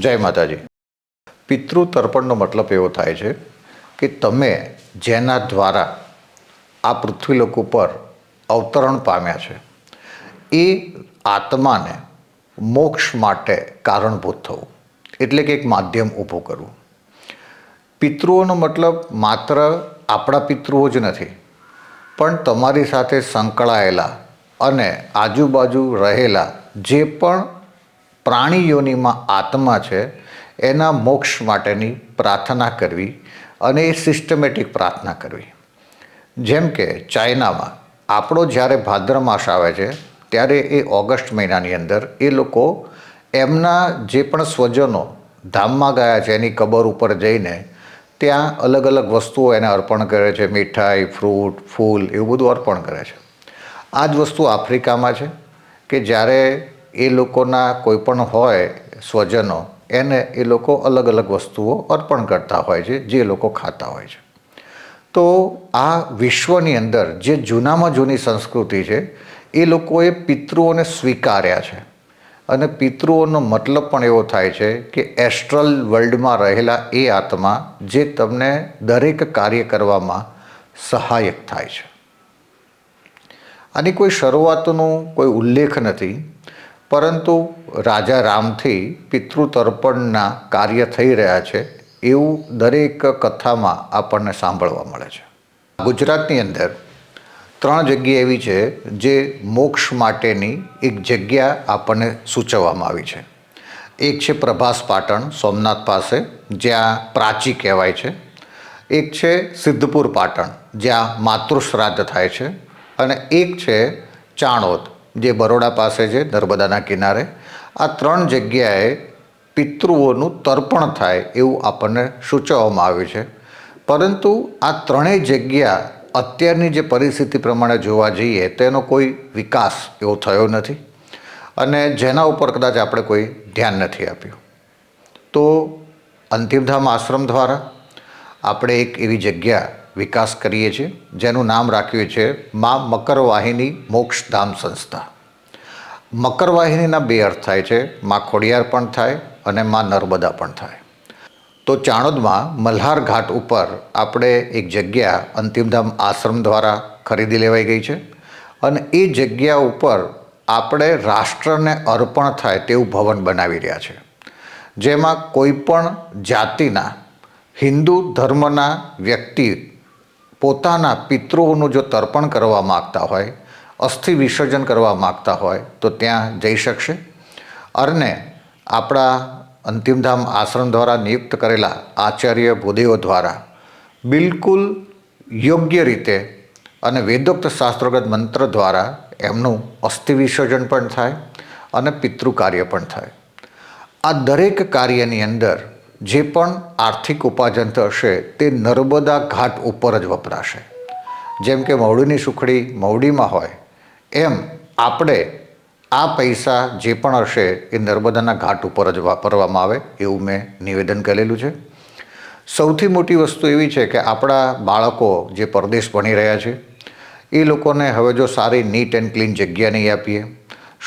જય માતાજી. પિતૃ તર્પણનો મતલબ એવો થાય છે કે તમે જેના દ્વારા આ પૃથ્વીલોક ઉપર અવતરણ પામ્યા છે એ આત્માને મોક્ષ માટે કારણભૂત થવું, એટલે કે એક માધ્યમ ઊભું કરવું. પિતૃઓનો મતલબ માત્ર આપણા પિતૃઓ જ નથી, પણ તમારી સાથે સંકળાયેલા અને આજુબાજુ રહેલા જે પણ પ્રાણીઓનીમાં આત્મા છે એના મોક્ષ માટેની પ્રાર્થના કરવી, અને એ સિસ્ટમેટિક પ્રાર્થના કરવી. જેમ કે ચાઇનામાં આપણો જ્યારે ભાદ્ર માસ આવે છે ત્યારે એ ઓગસ્ટ મહિનાની અંદર એ લોકો એમના જે પણ સ્વજનો ધામમાં ગયા છે એની કબર ઉપર જઈને ત્યાં અલગ અલગ વસ્તુઓ એને અર્પણ કરે છે. મીઠાઈ, ફ્રૂટ, ફૂલ એવું બધું અર્પણ કરે છે. આ જ વસ્તુ આફ્રિકામાં છે કે જ્યારે એ લોકોના કોઈ પણ હોય સ્વજનો એને એ લોકો અલગ અલગ વસ્તુઓ અર્પણ કરતા હોય છે જે લોકો ખાતા હોય છે. તો આ વિશ્વની અંદર જે જૂનામાં જૂની સંસ્કૃતિ છે એ લોકોએ પિતૃઓને સ્વીકાર્યા છે, અને પિતૃઓનો મતલબ પણ એવો થાય છે કે એસ્ટ્રલ વર્લ્ડમાં રહેલા એ આત્મા જે તમને દરેક કાર્ય કરવામાં સહાયક થાય છે. આની કોઈ શરૂઆતનો કોઈ ઉલ્લેખ નથી, પરંતુ રાજા રામથી પિતૃતર્પણના કાર્ય થઈ રહ્યા છે એવું દરેક કથામાં આપણને સાંભળવા મળે છે. ગુજરાતની અંદર 3 જગ્યા એવી છે જે મોક્ષ માટેની એક જગ્યા આપણને સૂચવવામાં આવી છે. એક છે પ્રભાસ પાટણ સોમનાથ પાસે, જ્યાં પ્રાચી કહેવાય છે. એક છે સિદ્ધપુર પાટણ, જ્યાં માતૃશ્રાદ્ધ થાય છે. અને એક છે ચાણોદ, જે બરોડા પાસે છે, નર્મદાના કિનારે. આ 3 જગ્યાએ પિતૃઓનું તર્પણ થાય એવું આપણને સૂચવવામાં આવ્યું છે. પરંતુ આ 3 જગ્યા અત્યારની જે પરિસ્થિતિ પ્રમાણે જોવા જઈએ તો એનો કોઈ વિકાસ એવો થયો નથી, અને જેના ઉપર કદાચ આપણે કોઈ ધ્યાન નથી આપ્યું. તો અંતિમધામ આશ્રમ દ્વારા આપણે એક એવી જગ્યા વિકાસ કરીએ છીએ જેનું નામ રાખ્યું છે મા મકરવાહિની મોક્ષધામ સંસ્થા. મકરવાહિનીના 2 અર્થ થાય છે, મા ખોડિયાર પણ થાય અને મા નર્મદા પણ થાય. તો ચાણોદમાં મલ્હાર ઘાટ ઉપર આપણે એક જગ્યા અંતિમધામ આશ્રમ દ્વારા ખરીદી લેવાઈ ગઈ છે, અને એ જગ્યા ઉપર આપણે રાષ્ટ્રને અર્પણ થાય તેવું ભવન બનાવી રહ્યા છે, જેમાં કોઈ પણ જાતિના હિન્દુ ધર્મના વ્યક્તિ પોતાના પિતૃઓનું જો તર્પણ કરવા માગતા હોય, અસ્થિ વિસર્જન કરવા માગતા હોય તો ત્યાં જઈ શકશે. અને આપણા અંતિમધામ આશ્રમ દ્વારા નિયુક્ત કરેલા આચાર્ય ભૂદેવો દ્વારા બિલકુલ યોગ્ય રીતે અને વેદોક્ત શાસ્ત્રોક્ત મંત્ર દ્વારા એમનું અસ્થિ વિસર્જન પણ થાય અને પિતૃ કાર્ય પણ થાય. આ દરેક કાર્યની અંદર જે પણ આર્થિક ઉપાર્જન થશે તે નર્મદા ઘાટ ઉપર જ વપરાશે. જેમ કે મવડીની સુખડી મવડીમાં હોય એમ આપણે આ પૈસા જે પણ હશે એ નર્મદાના ઘાટ ઉપર જ વાપરવામાં આવે એવું મેં નિવેદન કરેલું છે. સૌથી મોટી વસ્તુ એવી છે કે આપણા બાળકો જે પરદેશ ભણી રહ્યા છે એ લોકોને હવે જો સારી નીટ એન્ડ ક્લીન જગ્યા નહીં આપીએ,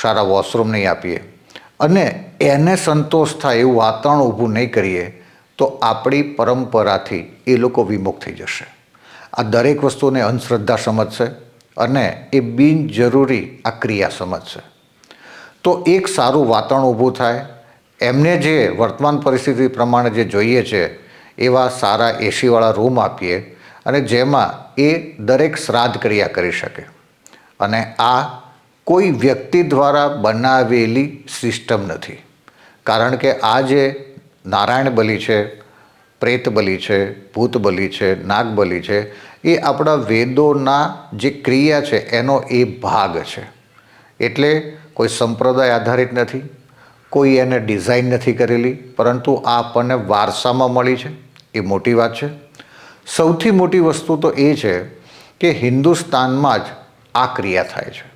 સારા વોશરૂમ નહીં આપીએ અને એને સંતોષ થાય એવું વાતાવરણ ઊભું નહીં કરીએ તો આપણી પરંપરાથી એ લોકો વિમુખ થઈ જશે. આ દરેક વસ્તુને અંધશ્રદ્ધા સમજશે અને એ બિનજરૂરી આ ક્રિયા સમજશે. તો એક સારું વાતાવરણ ઊભું થાય, એમને જે વર્તમાન પરિસ્થિતિ પ્રમાણે જે જોઈએ છે એવા સારા એસીવાળા રૂમ આપીએ, અને જેમાં એ દરેક શ્રાદ્ધ ક્રિયા કરી શકે. અને આ કોઈ વ્યક્તિ દ્વારા બનાવેલી સિસ્ટમ નથી, કારણ કે આ જે નારાયણ બલિ છે, પ્રેત બલિ છે, ભૂત બલિ છે, નાગ બલિ છે, એ આપણા વેદોના જે ક્રિયા છે એનો એ ભાગ છે. એટલે કોઈ સંપ્રદાય આધારિત નથી, કોઈ એને ડિઝાઇન નથી કરેલી, પરંતુ આ આપણને વારસામાં મળી છે. એ મોટી વાત છે. સૌથી મોટી વસ્તુ તો એ છે કે હિન્દુસ્તાનમાં જ આ ક્રિયા થાય છે.